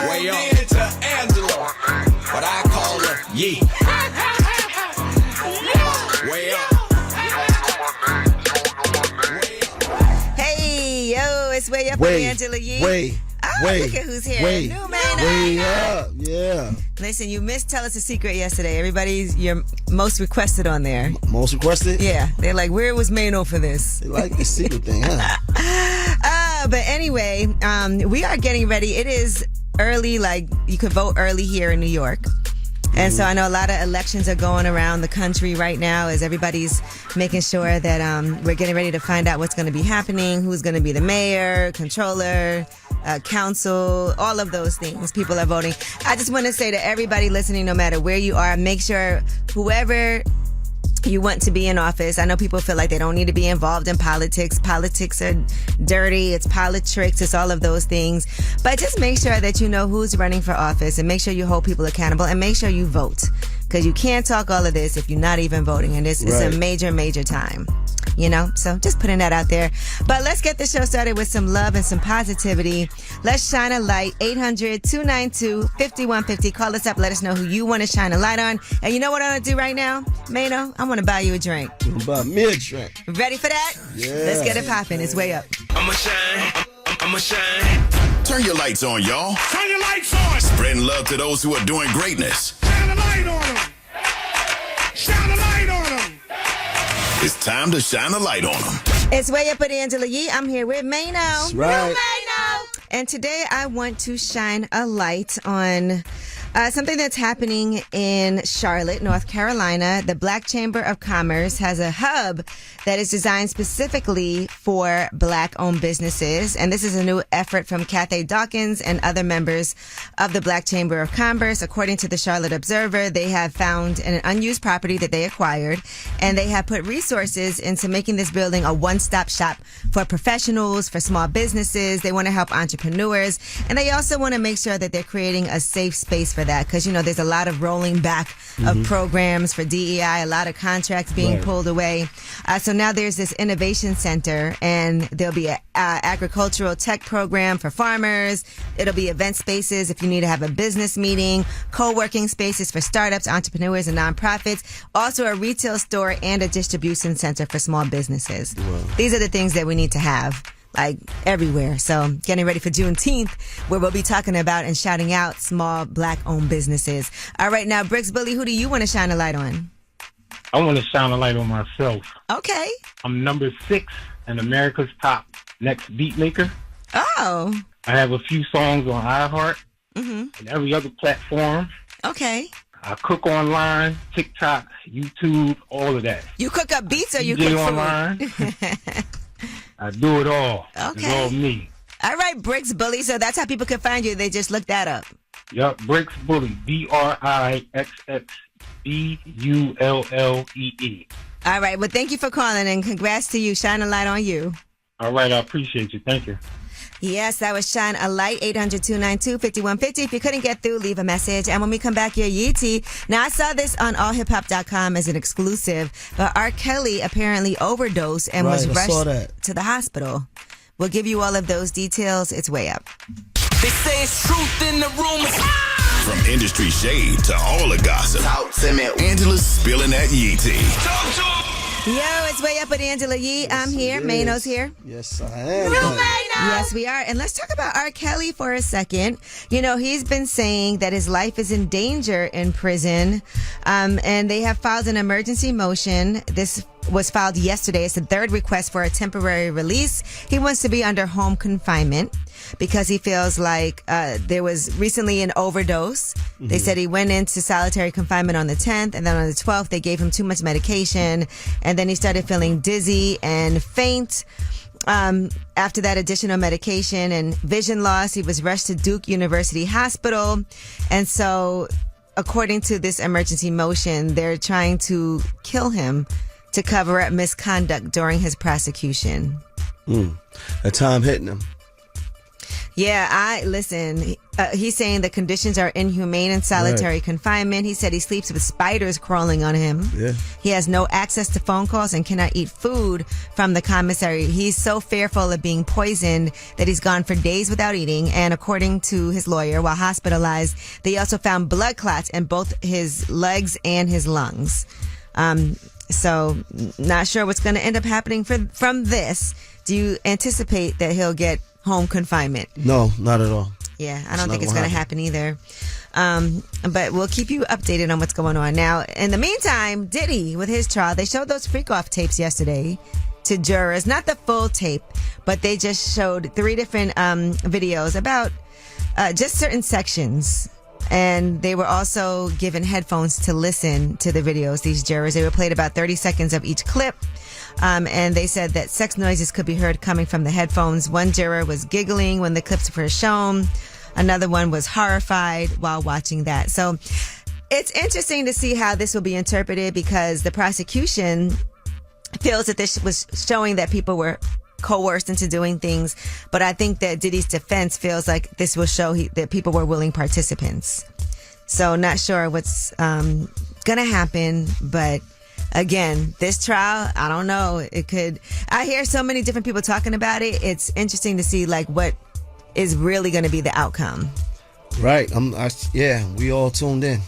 Way up to Angela, but I call her Yee. Way up. Hey, yo, it's Way Up with Angela Yee. Look at who's here. New man. Way up, yeah. Listen, you missed Tell Us a Secret yesterday. Everybody's your most requested on there. Most requested? Yeah. They're like, where was Mano for this? They like the secret thing, huh? But anyway, we are getting ready. It is early, like you could vote early here in New York. And so I know a lot of elections are going around the country right now as everybody's making sure that we're getting ready to find out what's going to be happening, who's going to be the mayor, controller, council, all of those things. People are voting. I just want to say to everybody listening, no matter where you are, make sure whoever you want to be in office. I know people feel like they don't need to be involved in politics. Politics are dirty. It's politics. It's all of those things. But just make sure that you know who's running for office and make sure you hold people accountable and make sure you vote. Because you can't talk all of this if you're not even voting. And it's a major, major time. You know, so just putting that out there. But let's get the show started with some love and some positivity. Let's shine a light. 800-292-5150. Call us up. Let us know who you want to shine a light on. And you know what I want to do right now, Mano? I want to buy you a drink. Buy me a drink. Ready for that? Yeah. Let's get it popping. It's Way Up. I'ma shine. I'ma shine. Turn your lights on, y'all. Turn your lights on. Spreading love to those who are doing greatness. Shine a light on them. Shine a light on them. It's time to shine a light on them. It's Way Up with Angela Yee. I'm here with Mano. That's right. Mano. And today I want to shine a light on something that's happening in Charlotte, North Carolina. The Black Chamber of Commerce has a hub that is designed specifically for Black-owned businesses. And this is a new effort from Cathay Dawkins and other members of the Black Chamber of Commerce. According to the Charlotte Observer, they have found an unused property that they acquired, and they have put resources into making this building a one-stop shop for professionals, for small businesses. They want to help entrepreneurs, and they also want to make sure that they're creating a safe space for that, because, you know, there's a lot of rolling back of programs for DEI, a lot of contracts being pulled away. So now there's this innovation center, and there'll be an agricultural tech program for farmers. It'll be event spaces if you need to have a business meeting, co-working spaces for startups, entrepreneurs, and nonprofits. Also a retail store and a distribution center for small businesses. Wow. These are the things that we need to have, like, everywhere. So getting ready for Juneteenth, where we'll be talking about and shouting out small Black-owned businesses. All right, now, Bricks Bully, who do you want to shine a light on? I want to shine a light on myself. Okay. I'm number 6 in America's Top Next Beat Maker. Oh. I have a few songs on iHeart and every other platform. Okay. I cook online, TikTok, YouTube, all of that. You cook up beats or you DJ cook online. I do it all. Okay. It's all me. All right, Bricks Bully. So that's how people can find you. They just look that up. Yup, Bricks Bully. BRIXXBULLEE. All right. Well, thank you for calling, and congrats to you. Shine a light on you. All right. I appreciate you. Thank you. Yes, that was Shine a Light, 800-292-5150. If you couldn't get through, leave a message. And when we come back here, Yeetie. Now, I saw this on allhiphop.com as an exclusive, but R. Kelly apparently overdosed and was rushed to the hospital. We'll give you all of those details. It's Way Up. They say it's truth in the rumors. From industry shade to all the gossip, Angela's spilling that Yee tea. Talk to him. Yo, it's Way Up with Angela Yee. I'm here. Mano's here. Yes, I am. Yes, we are. And let's talk about R. Kelly for a second. You know, he's been saying that his life is in danger in prison. And they have filed an emergency motion. This was filed yesterday. It's the third request for a temporary release. He wants to be under home confinement because he feels like there was recently an overdose. They said he went into solitary confinement on the 10th, and then on the 12th, they gave him too much medication, and then he started feeling dizzy and faint. After that additional medication and vision loss, he was rushed to Duke University Hospital. And so, according to this emergency motion, they're trying to kill him to cover up misconduct during his prosecution. That time hitting him. Yeah, listen, He's saying the conditions are inhumane in solitary confinement. He said he sleeps with spiders crawling on him. Yeah. He has no access to phone calls and cannot eat food from the commissary. He's so fearful of being poisoned that he's gone for days without eating. And according to his lawyer, while hospitalized, they also found blood clots in both his legs and his lungs. So not sure what's going to end up happening from this. Do you anticipate that he'll get home confinement? No, not at all. Yeah, I don't think it's going to happen either. But we'll keep you updated on what's going on. Now, in the meantime, Diddy, with his trial, they showed those freak-off tapes yesterday to jurors. Not the full tape, but they just showed 3 different videos about just certain sections. And they were also given headphones to listen to the videos, these jurors. They were played about 30 seconds of each clip. And they said that sex noises could be heard coming from the headphones. One juror was giggling when the clips were shown. Another one was horrified while watching that. So it's interesting to see how this will be interpreted because the prosecution feels that this was showing that people were coerced into doing things. But I think that Diddy's defense feels like this will show that people were willing participants. So not sure what's going to happen, but again, this trial, I don't know. I hear so many different people talking about it. It's interesting to see like what is really going to be the outcome. Right. We all tuned in.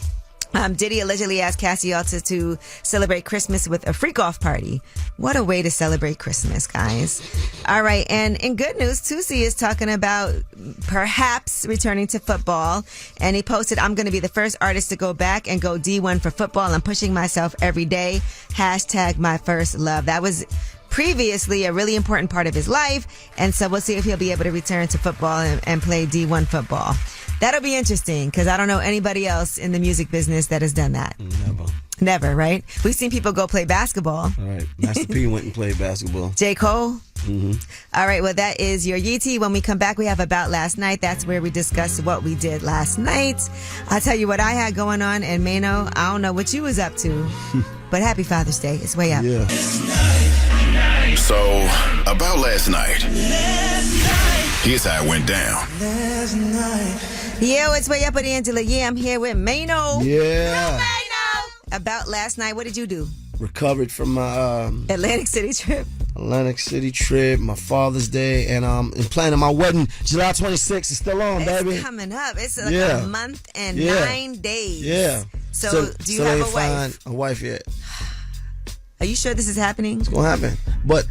Diddy allegedly asked Cassie Alta to celebrate Christmas with a freak-off party. What a way to celebrate Christmas, guys. All right, and in good news, Tusi is talking about perhaps returning to football. And he posted, I'm going to be the first artist to go back and go D1 for football. I'm pushing myself every day. # my first love. That was previously a really important part of his life. And so we'll see if he'll be able to return to football and play D1 football. That'll be interesting because I don't know anybody else in the music business that has done that. Never, right? We've seen people go play basketball. All right. Master P went and played basketball. J. Cole? Mm-hmm. All right. Well, that is your Yeetie. When we come back, we have About Last Night. That's where we discuss what we did last night. I'll tell you what I had going on. And Mano, I don't know what you was up to. But happy Father's Day. It's way up. Yeah. So, about last night. Here's how it went down. Yo, it's way up with Angela. Yeah, I'm here with Mano. Yeah. About last night, what did you do? Recovered from my Atlantic City trip, my Father's Day, and planning my wedding July 26th. It's still on, baby. It's coming up. It's like a month and 9 days. Yeah. So do you have a wife? Find a wife yet. Are you sure this is happening? It's gonna happen, but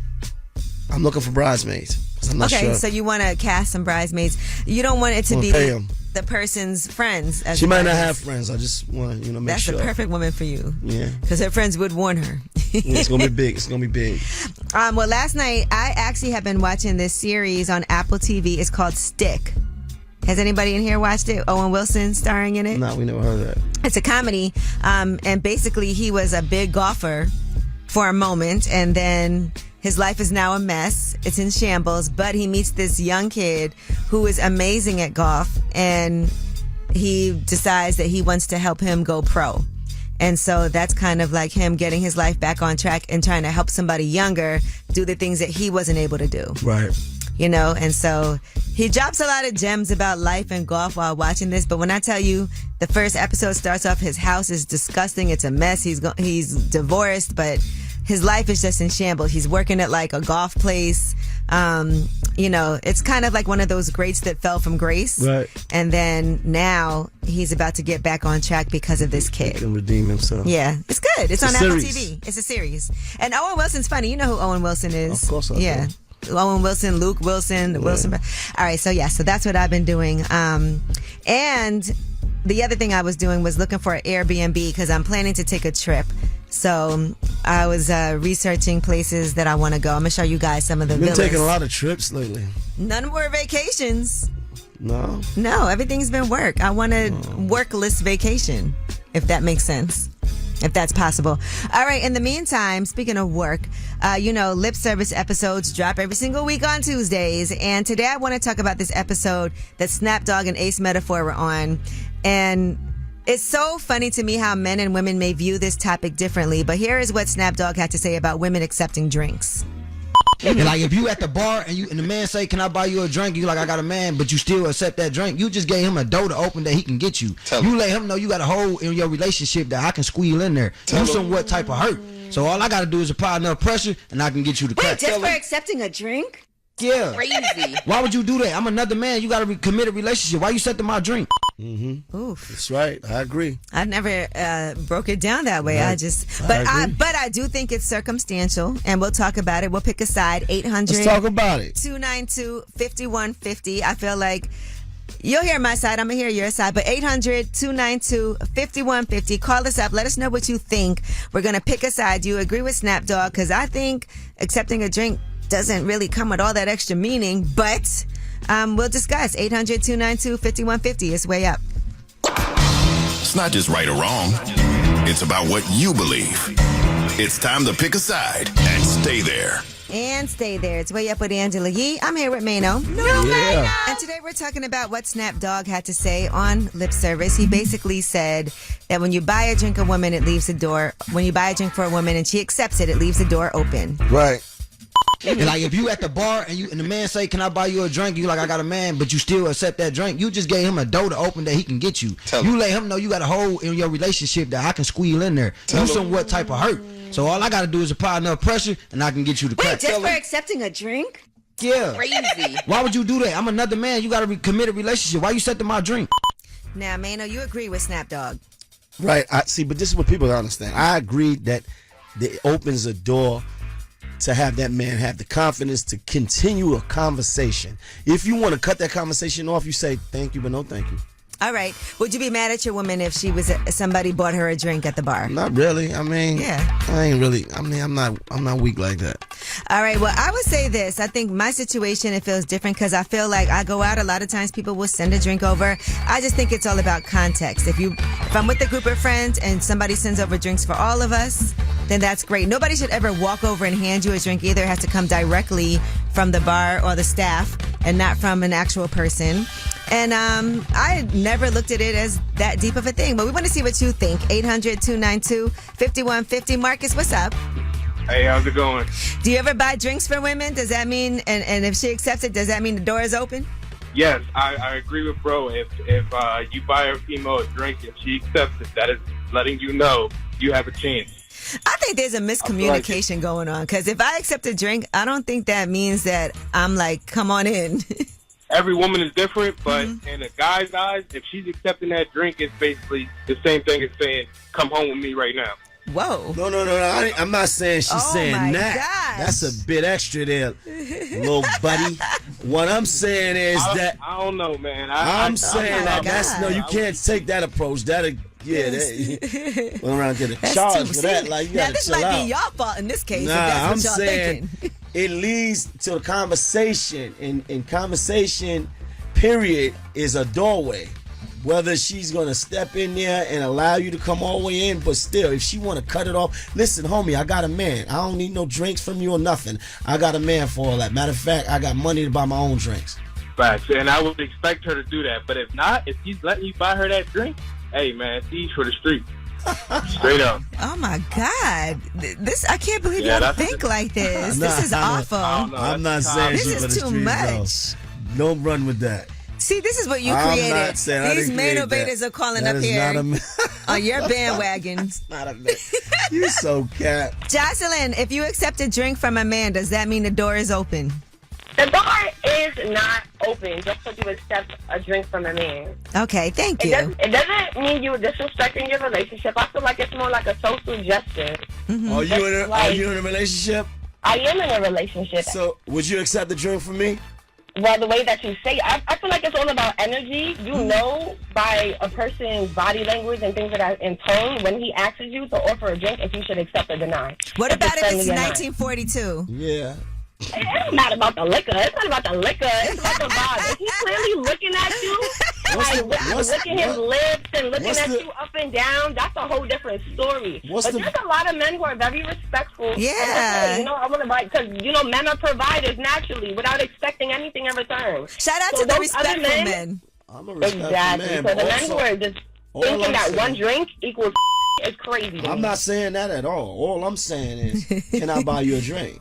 I'm looking for bridesmaids. I'm not sure. So you want to cast some bridesmaids. You don't want it to be the person's friends. She might not have friends. I just want to, make sure. That's the perfect woman for you. Yeah. Because her friends would warn her. It's going to be big. It's going to be big. Well, last night, I actually have been watching this series on Apple TV. It's called Stick. Has anybody in here watched it? Owen Wilson starring in it? No, we never heard of that. It's a comedy. And basically, he was a big golfer for a moment, and then his life is now a mess. It's in shambles, but he meets this young kid who is amazing at golf, and he decides that he wants to help him go pro. And so that's kind of like him getting his life back on track and trying to help somebody younger do the things that he wasn't able to do. Right. And so he drops a lot of gems about life and golf while watching this. But when I tell you, the first episode starts off, his house is disgusting. It's a mess. He's divorced, but his life is just in shambles. He's working at like a golf place. It's kind of like one of those greats that fell from grace. Right. And then now he's about to get back on track because of this kid. He can redeem himself. Yeah. It's good. It's on Apple TV. It's a series. And Owen Wilson's funny. You know who Owen Wilson is. Of course I do. Yeah. Owen Wilson, Luke Wilson, Wilson. All right. So that's what I've been doing. And the other thing I was doing was looking for an Airbnb because I'm planning to take a trip. So I was researching places that I want to go. I'm going to show you guys some of the villas. You've been taking a lot of trips lately. None more vacations. No? No, everything's been work. I want a workless vacation, if that makes sense. If that's possible. All right. In the meantime, speaking of work, lip service episodes drop every single week on Tuesdays. And today I want to talk about this episode that Snapdogg and Ace Metaphor were on. And it's so funny to me how men and women may view this topic differently. But here is what Snapdogg had to say about women accepting drinks. And like if you at the bar and the man say, "Can I buy you a drink?" You like, "I got a man," but you still accept that drink. You just gave him a door to open that he can get you. You let him know you got a hole in your relationship that I can squeal in there. Do what type of hurt. So all I got to do is apply enough pressure, and I can get you to crack. Wait, just for accepting a drink? Yeah. Crazy. Why would you do that? I'm another man. You got a committed relationship. Why you accepting my drink? Oof. That's right. I agree. I never broke it down that way. Right. But I do think it's circumstantial, and we'll talk about it. We'll pick a side. 800. Let's talk about it. 292-5150. I feel like you'll hear my side. I'm going to hear your side. But 800-292-5150. Call us up. Let us know what you think. We're going to pick a side. Do you agree with Snap Dog? Because I think accepting a drink doesn't really come with all that extra meaning. But we'll discuss. 800-292-5150. It's way up. It's not just right or wrong. It's about what you believe. It's time to pick a side and stay there. And stay there. It's Way Up with Angela Yee. I'm here with Mano. Yeah. And today we're talking about what Snap Dogg had to say on lip service. He basically said that when you buy a drink a woman, it leaves the door. When you buy a drink for a woman and she accepts it, it leaves the door open. Right. And like if you at the bar and the man say, "Can I buy you a drink?" You like, "I got a man," but you still accept that drink. You just gave him a door to open that he can get you. You let him know you got a hole in your relationship that I can squeal in there. Do what type of hurt. So all I got to do is apply enough pressure, and I can get you to crack. Wait, just for accepting a drink? Yeah. Crazy. Why would you do that? I'm another man. You got a committed relationship. Why you accepting my drink? Now, Mano, you agree with Snap Dogg. Right. I see, but this is what people don't understand. I agree that it opens a door to have that man have the confidence to continue a conversation. If you want to cut that conversation off, you say thank you, but no thank you. All right. Would you be mad at your woman if she was somebody bought her a drink at the bar? Not really. I mean, Yeah. I ain't really. I mean, I'm not weak like that. All right. Well, I would say this. I think my situation, it feels different because I feel like I go out a lot of times. People will send a drink over. I just think it's all about context. If I'm with a group of friends and somebody sends over drinks for all of us, then that's great. Nobody should ever walk over and hand you a drink either. It has to come directly from the bar or the staff and not from an actual person. And I never looked at it as that deep of a thing. But we want to see what you think. 800-292-5150. Marcus, what's up? Hey, how's it going? Do you ever buy drinks for women? Does that mean, and if she accepts it, does that mean the door is open? Yes, I agree with bro. If you buy a female a drink and she accepts it, that is letting you know you have a chance. I think there's a miscommunication going on. Because if I accept a drink, I don't think that means that I'm like, come on in. Every woman is different, but in a guy's eyes, if she's accepting that drink, it's basically the same thing as saying, come home with me right now. Whoa. No. I'm not saying she's saying my that. gosh. That's a bit extra there, little buddy. What I'm saying is that I don't know, man. I'm saying that that's God. you can't take that approach. Went around get a That's charge too- for that. see, Like you now gotta this chill might out. be y'all fault in this case. Nah, if that's I'm what y'all saying thinking. it leads to a conversation, and conversation, period, is a doorway. Whether she's gonna step in there and allow you to come all the way in, but still, if she wanna cut it off, listen, homie, I got a man. I don't need no drinks from you or nothing. I got a man for all that. Matter of fact, I got money to buy my own drinks. Facts, and I would expect her to do that. But if not, if she's letting you buy her that drink, hey, man, she's for the street. Straight up. Oh my God! This I can't believe Yeah, y'all that's- think like this. Nah, this is awful. I'm not saying This she's is for the too streets, much. though. Don't run with that. See, this is what you I'm created. not saying I These didn't Mano create that. betas are calling That up is here not a on your bandwagon. not a man. You so cat. Jocelyn, if you accept a drink from a man, does that mean the door is open? The door is not open just because you accept a drink from a man. Okay, thank you. It doesn't mean you disrespecting your relationship. I feel like it's more like a social gesture. Are you in a relationship? I am in a relationship. So would you accept the drink from me? Well, the way that you say it, I feel like it's all about energy. You know by a person's body language and things like that in tone when he asks you to offer a drink if you should accept or deny. What If about if friendly it's or not. 1942? Yeah. It's not about the liquor. It's not about the liquor. It's about the vibe. If he's clearly looking at you, licking his lips and looking at you up and down, that's a whole different story. But there's a lot of men who are very respectful. Yeah. And say, I want to buy, because, men are providers naturally without expecting anything in return. Shout out So to the those other respectful men. I'm a respectful Exactly. man. So but the men also- who are just all thinking I'm that saying- one drink equals is crazy to I'm me. not saying that at all. All I'm saying is, can I buy you a drink?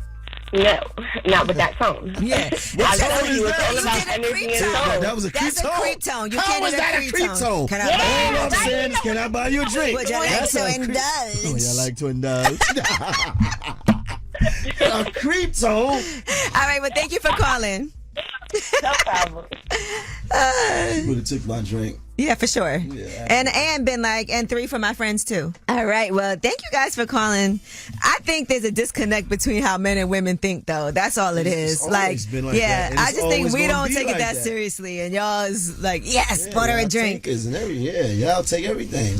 No, not with that tone. Yeah. What I tone told is you it's that? all You about did a energy creep and tone. tone. That was a creep That's tone? a creep tone. You How can't was do that a creep tone? Can I Yeah, All I'm right. saying is, can I buy you a drink? Would you like That's to a creep- indulge? Oh, you like to indulge? A creep tone. All right, well, thank you for calling. No problem. You would have took my drink. Yeah, for sure. And been like, and 3 for my friends too. All right. Well, thank you guys for calling. I think there's a disconnect between how men and women think, though. That's all it is. It's always been like yeah, that, and I it's just think always we gonna don't be take like it that that. seriously, and y'all is like, yes, bought her a y'all drink. takers and y'all take everything.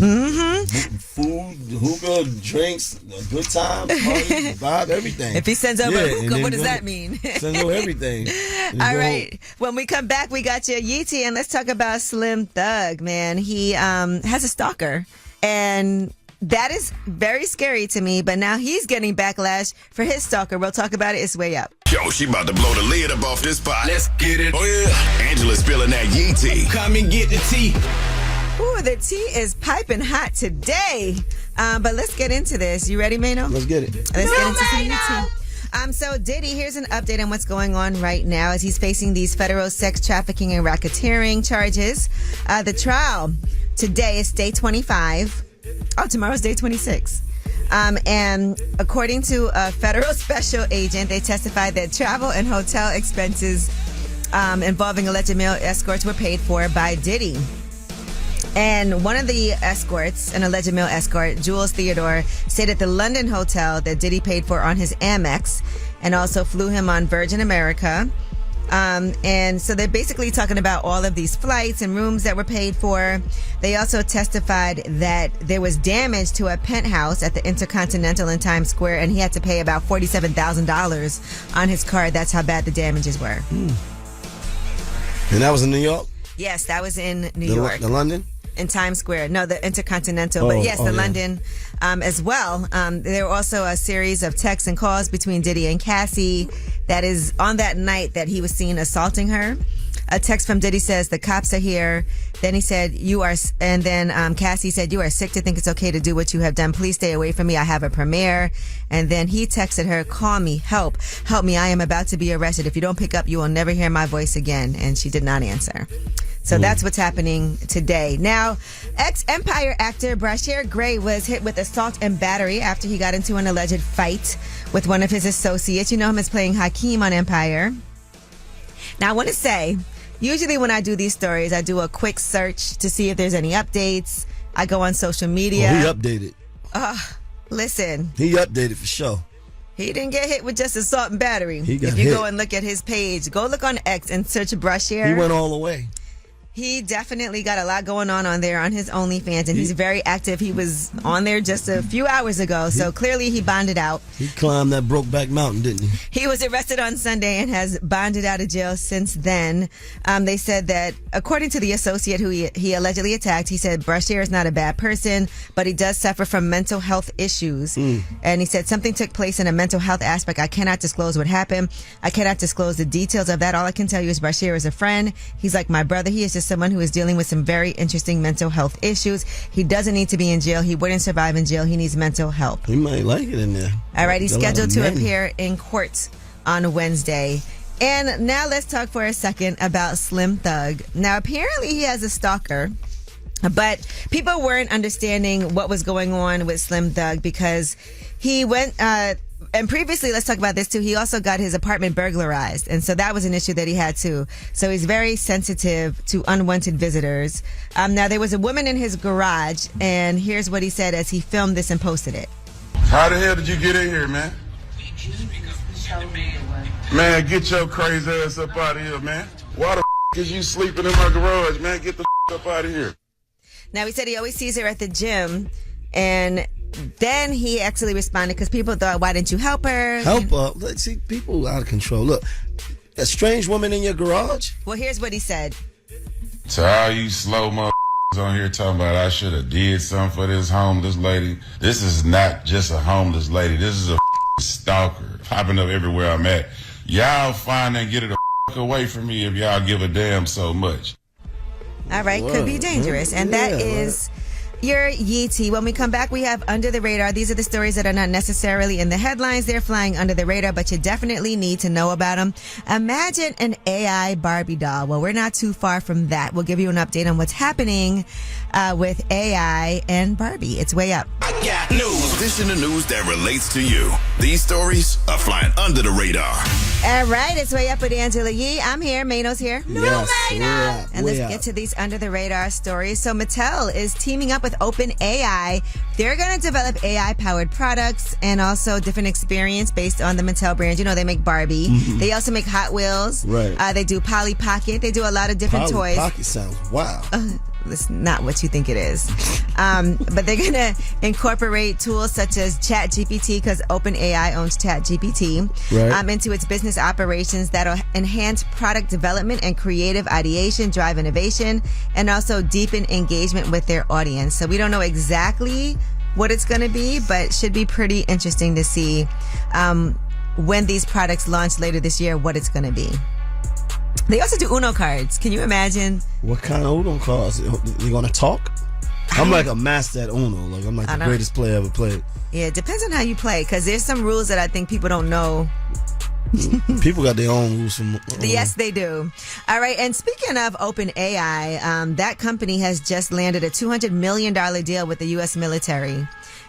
Food, hookah, drinks, a good time, party, vibe, everything. If he sends over a and hookah, then what does go- that mean? Send over everything. And All go- right. When we come back, we got your Yeetie, and let's talk about Slim Thug, man. He has a stalker, and that is very scary to me, but now he's getting backlash for his stalker. We'll talk about it. It's way up. Yo, she about to blow the lid up off this pot. Let's get it. Oh, yeah. Angela's spilling that yee tea. Come and get the tea. Ooh, the tea is piping hot today. But let's get into this. You ready, Mano? Let's get it. Let's get into some tea. So Diddy, here's an update on what's going on right now as he's facing these federal sex trafficking and racketeering charges. The trial today is day 25. Oh, tomorrow's day 26. And according to a federal special agent, they testified that travel and hotel expenses involving alleged male escorts were paid for by Diddy. And one of the escorts, an alleged male escort, Jules Theodore, stayed at the London hotel that Diddy paid for on his Amex and also flew him on Virgin America. And so they're basically talking about all of these flights and rooms that were paid for. They also testified that there was damage to a penthouse at the Intercontinental in Times Square, and he had to pay about $47,000 on his card. That's how bad the damages were. And that was in New York? Yes, that was in New York. The London? In Times Square. No, the Intercontinental. But yes, the London as well. There were also a series of texts and calls between Diddy and Cassie that is on that night that he was seen assaulting her. A text from Diddy says, "The cops are here." Then he said, "You are," and then Cassie said, "You are sick to think it's okay to do what you have done. Please stay away from me. I have a premiere." And then he texted her, "Call me, help me. I am about to be arrested. If you don't pick up, you will never hear my voice again." And she did not answer. So that's what's happening today. Now, ex-Empire actor Brashear Gray was hit with assault and battery after he got into an alleged fight with one of his associates. You know him as playing Hakeem on Empire. Now, I want to say, usually when I do these stories, I do a quick search to see if there's any updates. I go on social media. Oh, he updated. Listen. He updated for sure. He didn't get hit with just assault and battery. He got if you hit. go and look at his page, go look on X and search Brashear. He went all the way. He definitely got a lot going on there on his OnlyFans, and he's very active. He was on there just a few hours ago, so clearly he bonded out. He climbed that Brokeback Mountain, didn't he? He was arrested on Sunday and has bonded out of jail since then. They said that, according to the associate who he allegedly attacked, he said Brashear is not a bad person, but he does suffer from mental health issues. And he said something took place in a mental health aspect. I cannot disclose what happened. I cannot disclose the details of that. All I can tell you is Brashear is a friend. He's like my brother. He is just someone who is dealing with some very interesting mental health issues. He doesn't need to be in jail. He wouldn't survive in jail. He needs mental help. He might like it in there. All right, he's A lot of scheduled to men. appear in court on Wednesday. And now let's talk for a second about Slim Thug. Now, apparently he has a stalker, but people weren't understanding what was going on with Slim Thug because he went, and previously, let's talk about this too, he also got his apartment burglarized. And so that was an issue that he had too. So he's very sensitive to unwanted visitors. Now, there was a woman in his garage, and here's what he said as he filmed this and posted it. How the hell did you get in here, man? Man, get your crazy ass up out of here, man. Why the is you sleeping in my garage, man? Get the up out of here. Now, he said he always sees her at the gym, and then he actually responded because people thought, why didn't you help her? Help her. Let's see, people out of control. Look, a strange woman in your garage? Well, here's what he said. To all you slow motherfuckers on here talking about I should have did something for this homeless lady. This is not just a homeless lady. This is a stalker popping up everywhere I'm at. Y'all find and get it away from me if y'all give a damn so much. All right, could be dangerous. And that is your Yeetie. When we come back, we have Under the Radar. These are the stories that are not necessarily in the headlines. They're flying under the radar, but you definitely need to know about them. Imagine an AI Barbie doll. Well, we're not too far from that. We'll give you an update on what's happening with AI and Barbie. It's way up. I got news. This in the news that relates to you. These stories are flying under the radar. All right, it's way up with Angela Yee. I'm here. Mano's here. And let's get to these under the radar stories. So Mattel is teaming up with OpenAI. They're going to develop AI powered products and also different experience based on the Mattel brand. You know, they make Barbie. Mm-hmm. They also make Hot Wheels. Right. They do Polly Pocket. They do a lot of different toys. Polly Pocket sounds wow. It's not what you think it is. But they're going to incorporate tools such as ChatGPT, because OpenAI owns ChatGPT, into its business operations that'll enhance product development and creative ideation, drive innovation, and also deepen engagement with their audience. So we don't know exactly what it's going to be, but it should be pretty interesting to see when these products launch later this year, what it's going to be. They also do Uno cards. Can you imagine? What kind of Uno cards? They're going to talk? I'm like a master at Uno. Like I'm like the greatest player ever played. Yeah, it depends on how you play, because there's some rules that I think people don't know. People got their own rules from Yes, they do. All right, and speaking of OpenAI, that company has just landed a $200 million deal with the U.S. military.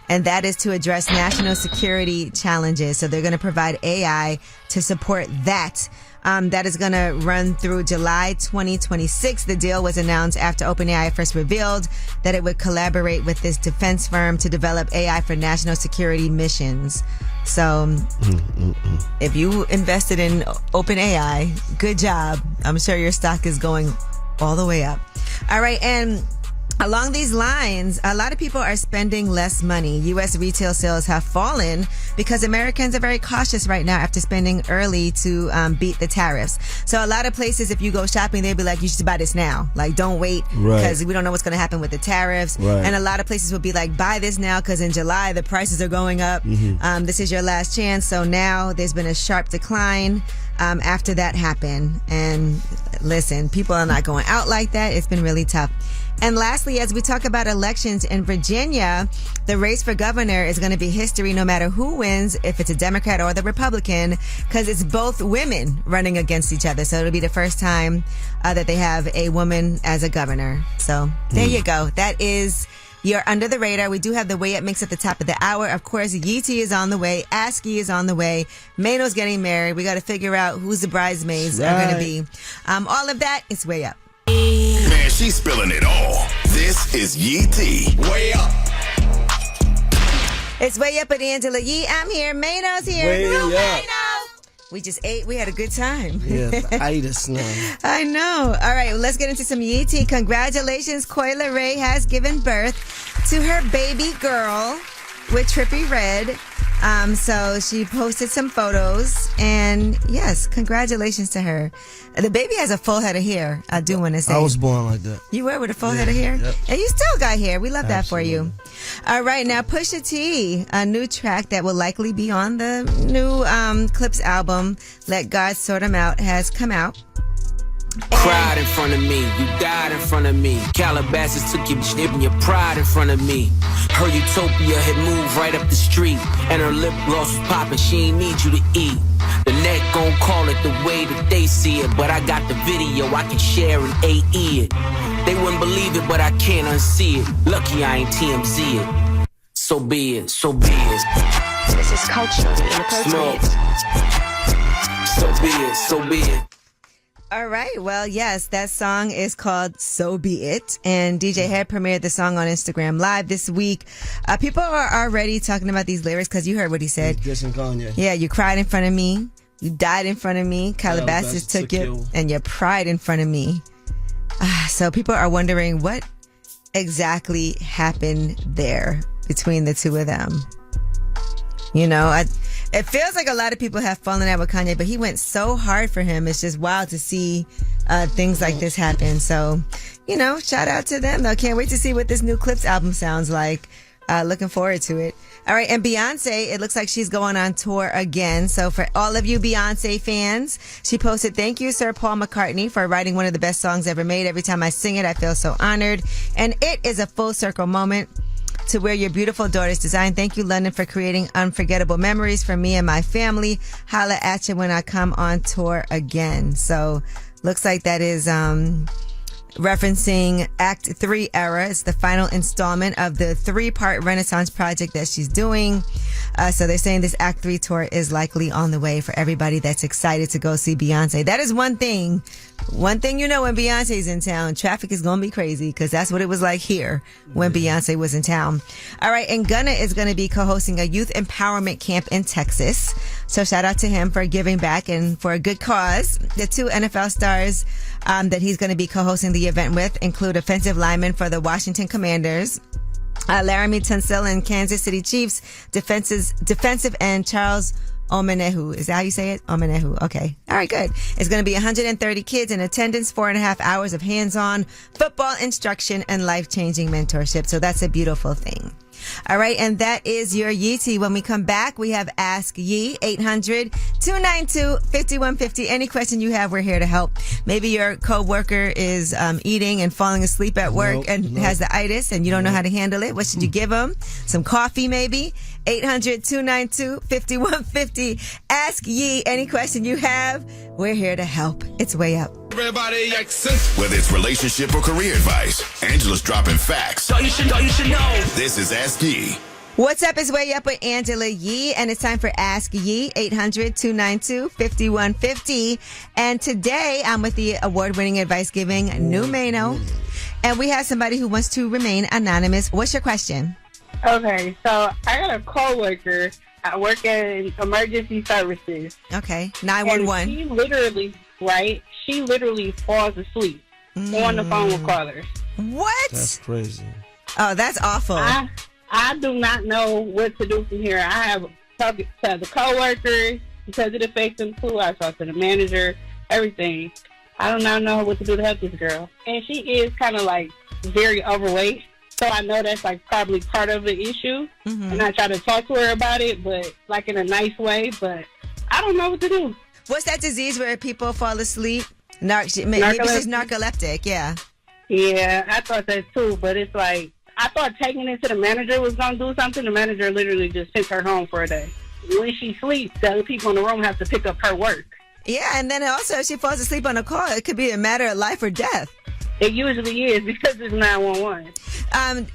And that is to address national security challenges. So they're going to provide AI to support that. That is going to run through July 2026. The deal was announced after OpenAI first revealed that it would collaborate with this defense firm to develop AI for national security missions. So if you invested in OpenAI, good job. I'm sure your stock is going all the way up. All right, and along these lines, a lot of people are spending less money. U.S. retail sales have fallen because Americans are very cautious right now after spending early to beat the tariffs. So a lot of places, if you go shopping, they'll be like, you should buy this now. Like, don't wait, because we don't know what's going to happen with the tariffs. Right. And a lot of places will be like, buy this now, because in July, the prices are going up. Mm-hmm. This is your last chance. So now there's been a sharp decline after that happened. And listen, people are not going out like that. It's been really tough. And lastly, as we talk about elections in Virginia, the race for governor is going to be history no matter who wins, if it's a Democrat or the Republican, because it's both women running against each other. So it'll be the first time that they have a woman as a governor. So there you go. That is your Under the Radar. We do have the Way Up mix at the top of the hour. Of course, Yeetie is on the way. ASCII is on the way. Mano's getting married. We got to figure out who's the bridesmaids are going to be. All of that is Way Up. Man, she's spilling it all. This is Yee T. Way up. It's Way Up with Angela Yee. I'm here. Mano's here. Way up. Mano. We just ate. We had a good time. Yeah, I ate a snug. I know. All right, well, let's get into some Yee T. Congratulations. Coyle Ray has given birth to her baby girl with Trippie Redd. So she posted some photos, and yes, congratulations to her. The baby has a full head of hair, I do want to say. I was born like that. You were with a full head of hair? Yep. And you still got hair. We love that for Absolutely. you. All right, now Pusha T, a new track that will likely be on the new Clips album, Let God Sort 'Em Out, has come out. Cried in front of me, you died in front of me. Calabasas took your snip and your pride in front of me. Her utopia had moved right up the street, and her lip gloss was popping, she ain't need you to eat. The net gon' call it the way that they see it, but I got the video, I can share and AE it. They wouldn't believe it, but I can't unsee it. Lucky I ain't TMZ it. So be it, so be it. This is culture inappropriate. So be it, so be it. All right. Well, yes, that song is called So Be It. And DJ Head premiered the song on Instagram Live this week. People are already talking about these lyrics because you heard what he said. Dissing Kanye. Yeah, you cried in front of me. You died in front of me. Calabasas took you. And your pride in front of me. So people are wondering what exactly happened there between the two of them. You know, it feels like a lot of people have fallen out with Kanye, but he went so hard for him. It's just wild to see things like this happen. So, you know, shout out to them, though. Can't wait to see what this new Clips album sounds like. Looking forward to it. All right, and Beyonce, it looks like she's going on tour again. So for all of you Beyonce fans, she posted, "Thank you, Sir Paul McCartney, for writing one of the best songs ever made. Every time I sing it, I feel so honored. And it is a full circle moment to wear your beautiful daughter's design. Thank you, London, for creating unforgettable memories for me and my family. Holla at you when I come on tour again." So looks like that is referencing Act 3 era. It's the final installment of the 3-part Renaissance project that she's doing. So they're saying this Act 3 tour is likely on the way for everybody that's excited to go see Beyonce. That is one thing. One thing you know when Beyonce's in town, traffic is going to be crazy because that's what it was like here when Beyonce was in town. All right, and Gunna is going to be co-hosting a youth empowerment camp in Texas. So shout out to him for giving back and for a good cause. The 2 NFL stars that he's going to be co-hosting the event with include offensive linemen for the Washington Commanders, Laramie Tunsil and Kansas City Chiefs defensive end Charles Omenihu. Is that how you say it? Omenihu. Okay. All right, good. It's going to be 130 kids in attendance, 4.5 hours of hands-on football instruction and life-changing mentorship. So that's a beautiful thing. All right, and that is your Yeetie. When we come back, we have Ask Yee, 800-292-5150. Any question you have, we're here to help. Maybe your coworker is eating and falling asleep at work and has the itis and you don't know how to handle it. What should you give them? Some coffee, maybe? 800-292-5150. Ask Yee. Any question you have, we're here to help. It's Way Up. Everybody access. Whether it's relationship or career advice, Angela's dropping facts. So you should know. This is Ask Yee. What's up? It's Way Up with Angela Yee, and it's time for Ask Yee, 800-292-5150. And today, I'm with the award-winning advice-giving Numeno, and we have somebody who wants to remain anonymous. What's your question? Okay, so I got a coworker. I work in emergency services. Okay, 911. And she literally falls asleep on the phone with callers. What? That's crazy. Oh, that's awful. I do not know what to do from here. I have talked to the coworkers because it affects them too. I talked to the manager, everything. I do not know what to do to help this girl. And she is kind of like very overweight. So I know that's like probably part of the issue. And I try to talk to her about it, but like in a nice way. But I don't know what to do. What's that disease where people fall asleep? Maybe she's narcoleptic, yeah. Yeah, I thought that too, but it's like, I thought taking it to the manager was going to do something. The manager literally just sent her home for a day. When she sleeps, the other people in the room have to pick up her work. Yeah, and then also if she falls asleep on a call, it could be a matter of life or death. It usually is because it's 911.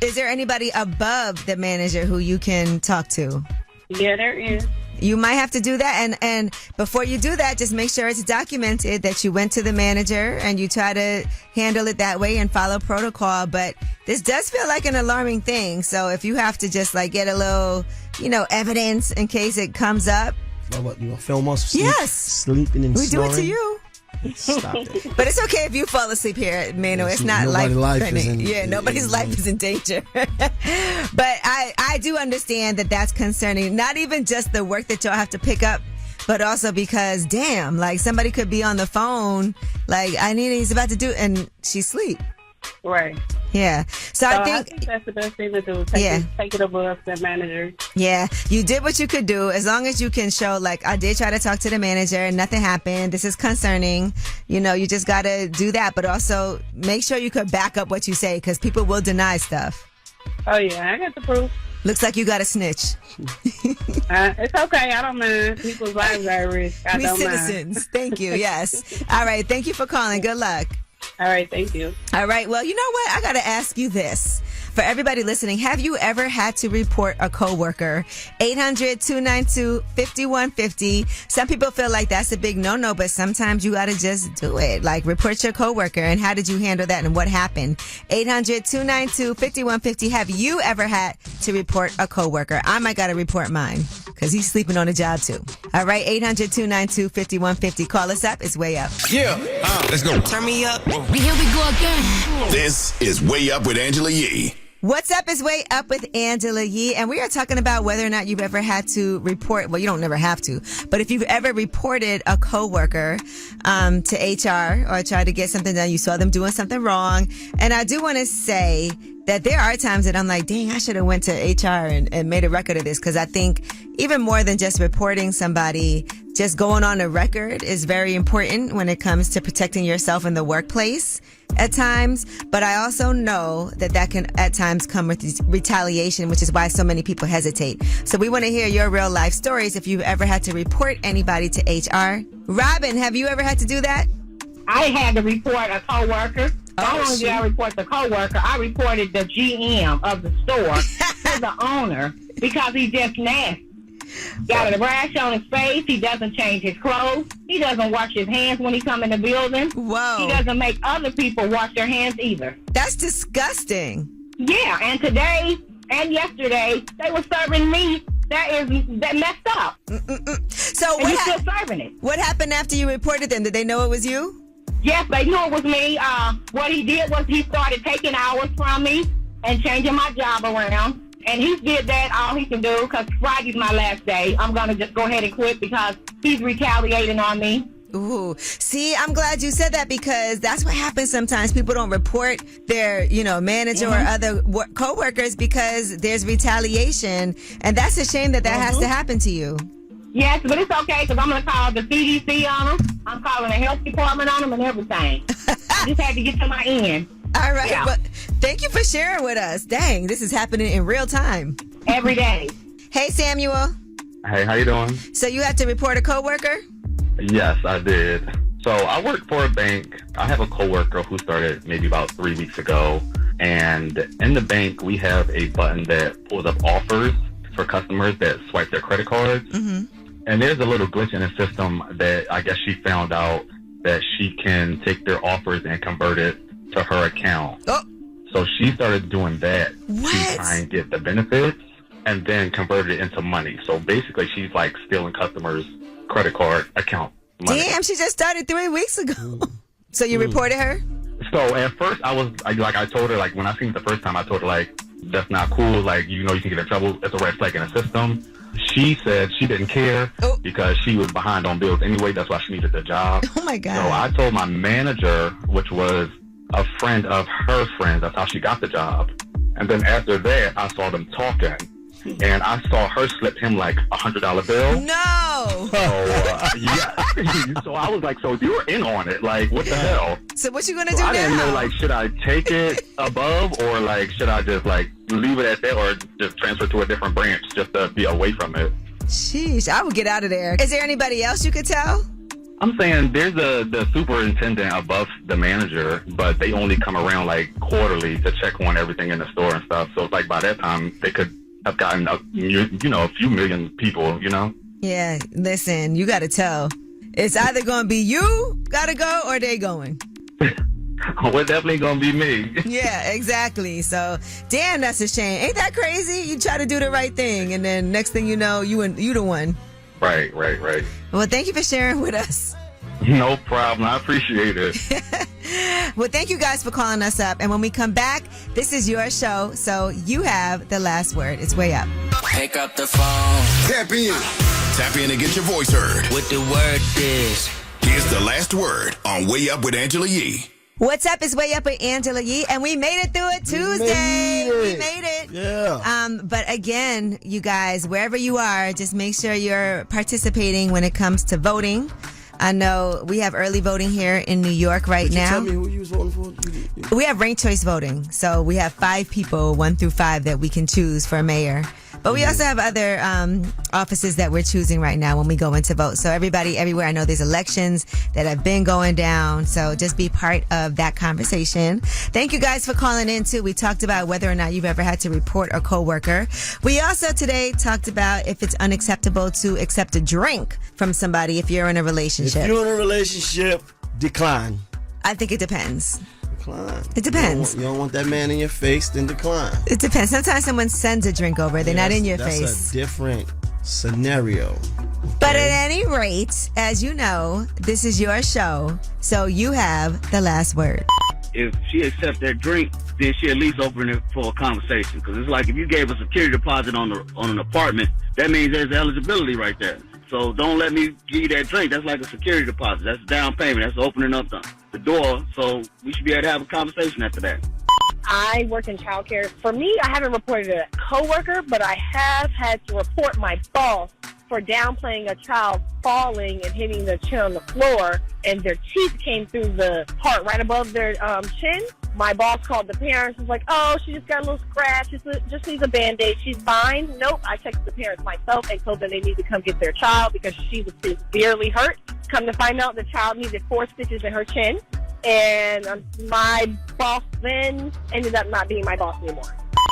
Is there anybody above the manager who you can talk to? Yeah, there is. You might have to do that. And before you do that, just make sure it's documented that you went to the manager and you try to handle it that way and follow protocol. But this does feel like an alarming thing. So if you have to just like get a little, evidence in case it comes up. What, you gonna film us? Yes. Sleeping and snoring? We do it to you. Stop it. But it's okay if you fall asleep here, Mano. It's not life-threatening. Nobody's life is in danger. But I do understand that that's concerning. Not even just the work that y'all have to pick up, but also because, damn, like somebody could be on the phone, like he's about to do, and she's asleep. Right. Yeah. So I think that's the best thing to do. Take it above the manager. Yeah. You did what you could do. As long as you can show, like, I did try to talk to the manager and nothing happened. This is concerning. You just got to do that. But also make sure you could back up what you say because people will deny stuff. Oh, yeah. I got the proof. Looks like you got a snitch. It's okay. I don't mind. People's lives are at risk. I don't citizens. mind. Thank you. Yes. All right. Thank you for calling. Good luck. All right, thank you. All right, well, you know what? I got to ask you this. For everybody listening, have you ever had to report a coworker? 800-292-5150. Some people feel like that's a big no-no, but sometimes you got to just do it. Like, report your coworker. And how did you handle that and what happened? 800-292-5150. Have you ever had to report a coworker? I might got to report mine because he's sleeping on the job, too. All right, 800-292-5150. Call us up. It's Way Up. Yeah, let's go. Turn me up. Here we go again. This is Way Up with Angela Yee. What's up is Way Up with Angela Yee, and we are talking about whether or not you've ever had to report, well, you don't never have to, but if you've ever reported a coworker to HR or tried to get something done, you saw them doing something wrong. And I do want to say that there are times that I'm like, dang, I should have went to HR and made a record of this, because I think even more than just reporting somebody, just going on a record is very important when it comes to protecting yourself in the workplace at times. But I also know that can at times come with retaliation, which is why so many people hesitate. So we want to hear your real life stories if you've ever had to report anybody to HR. Robin, have you ever had to do that? I had to report a coworker. Not only did I report the coworker, I reported the GM of the store to the owner because he's just nasty. Got a rash on his face. He doesn't change his clothes. He doesn't wash his hands when he come in the building. Whoa. He doesn't make other people wash their hands either. That's disgusting. Yeah, and today and yesterday, they were serving meat that messed up. So and he's still serving it. What happened after you reported them? Did they know it was you? Yes, they knew it was me. What he did was he started taking hours from me and changing my job around. And he did that all he can do because Friday's my last day. I'm going to just go ahead and quit because he's retaliating on me. Ooh. See, I'm glad you said that because that's what happens sometimes. People don't report their, manager or other coworkers because there's retaliation. And that's a shame that has to happen to you. Yes, but it's okay because I'm going to call the CDC on them. I'm calling the health department on them and everything. I just had to get to my end. All right. Yeah. Well, thank you for sharing with us. Dang, this is happening in real time. Every day. Hey, Samuel. Hey, how you doing? So you had to report a coworker? Yes, I did. So I work for a bank. I have a coworker who started maybe about 3 weeks ago. And in the bank, we have a button that pulls up offers for customers that swipe their credit cards. Mm-hmm. And there's a little glitch in the system that I guess she found out that she can take their offers and convert it to her account. Oh. So she started doing that What? to try and get the benefits and then convert it into money. So basically she's like stealing customers' credit card account money. Damn, she just started 3 weeks ago. So you reported her? So at first I told her, like when I seen it the first time, I told her like, that's not cool. Like, you can get in trouble. It's a red flag in the system. She said she didn't care because she was behind on bills anyway. That's why she needed the job. Oh my God. So I told my manager, which was a friend of her friend, that's how she got the job. And then after that, I saw them talking. And I saw her slip him like $100 bill. No. So, yeah. So I was like, so you were in on it. Like, what the hell? So what you going to do now? I didn't know, like, should I take it above or, like, should I just, like, leave it at that or just transfer to a different branch just to be away from it? Sheesh, I would get out of there. Is there anybody else you could tell? I'm saying there's the superintendent above the manager, but they only come around, like, quarterly to check on everything in the store and stuff. So it's like by that time, they could have gotten a few million people, Yeah, listen, you got to tell. It's either going to be you got to go or they going. Well, definitely going to be me. Yeah, exactly. So, damn, that's a shame. Ain't that crazy? You try to do the right thing, and then next thing you know, you the one. Right. Well, thank you for sharing with us. No problem. I appreciate it. Well, thank you guys for calling us up. And when we come back, this is your show, so you have the last word. It's Way Up. Pick up the phone. Tap in. Tap in and get your voice heard. What the word is. Here's the last word on Way Up with Angela Yee. What's up? It's Way Up with Angela Yee, and we made it through it Tuesday. We made it. Yeah. But again, you guys, wherever you are, just make sure you're participating when it comes to voting. I know we have early voting here in New York right now. Tell me who you was voting for. We have ranked choice voting. So we have 5 people, 1 through 5, that we can choose for mayor. But we also have other offices that we're choosing right now when we go into vote. So everybody, everywhere, I know there's elections that have been going down. So just be part of that conversation. Thank you guys for calling in too. We talked about whether or not you've ever had to report a coworker. We also today talked about if it's unacceptable to accept a drink from somebody if you're in a relationship. If you're in a relationship, decline. I think it depends. Decline. It depends. You don't want that man in your face, then decline. It depends. Sometimes someone sends a drink over. They're not in your face. That's a different scenario. But at any rate, as you know, this is your show, so you have the last word. if she accepts that drink, then she at least open it for a conversation. Because it's like if you gave a security deposit on an apartment, that means there's eligibility right there. So don't let me give you that drink. That's like a security deposit. That's a down payment. That's opening up the door. So we should be able to have a conversation after that. I work in childcare. For me, I haven't reported a coworker, but I have had to report my boss for downplaying a child falling and hitting their chin on the floor, and their teeth came through the part right above their chin. My boss called the parents and was like, oh, she just got a little scratch. Just needs a Band-Aid. She's fine. Nope. I texted the parents myself and told them they need to come get their child because she was severely hurt. Come to find out, the child needed 4 stitches in her chin. And my boss then ended up not being my boss anymore.